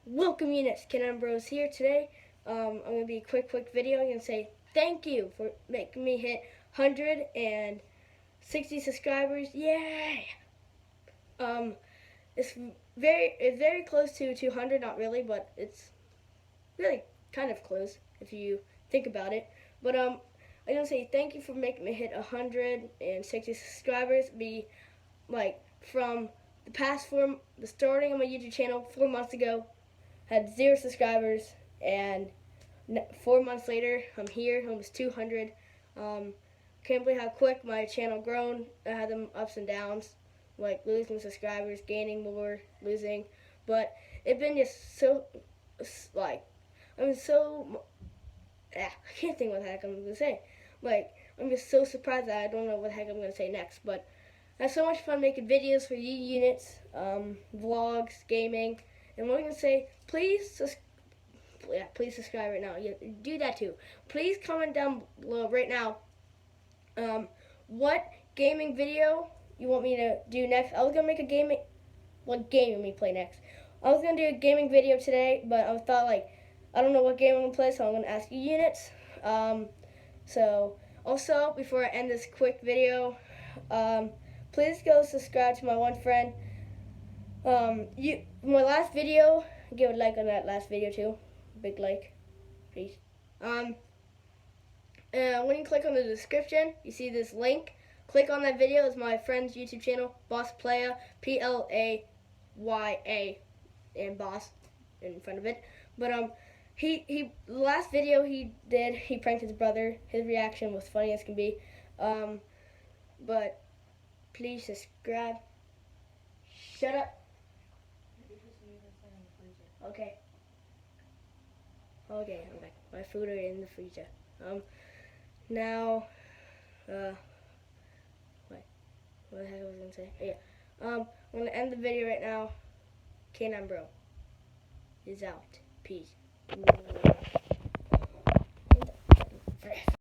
Welcome units, Ken Bros here today. I'm going to be a quick video. I'm going to say thank you for making me hit 160 subscribers. Yay! Um, it's very close to 200, not really, but it's really kind of close if you think about it. But I'm going to say thank you for making me hit 160 subscribers. Be like from the starting of my YouTube channel 4 months ago, had 0 subscribers, and 4 months later, I'm here, almost 200. Can't believe how quick my channel grown. I had them ups and downs, like losing subscribers, gaining more, losing, but it's been just so, like, I'm so, I can't think what the heck I'm gonna say. Like, I'm just so surprised that I don't know what the heck I'm gonna say next, but I had so much fun making videos for you units, vlogs, gaming, and what I'm gonna say, please subscribe right now. Yeah, do that too. Please comment down below right now what gaming video you want me to do next. I was gonna make a gaming, what game you want me to play next. I was gonna do a gaming video today, but I thought like I don't know what game I'm gonna play, so I'm gonna ask you units. So also before I end this quick video, please go subscribe to my one friend. My last video, give a like on that last video too. Big like, please. When you click on the description, you see this link. Click on that video. It's my friend's YouTube channel, Boss Playa, Playa, and Boss in front of it. But the last video he did, he pranked his brother. His reaction was funny as can be. But please subscribe. Shut up. Okay. Okay, I'm back. My food are in the freezer. Now, what the heck was I gonna say? Oh, yeah. I'm gonna end the video right now. K9 Bro is out. Peace.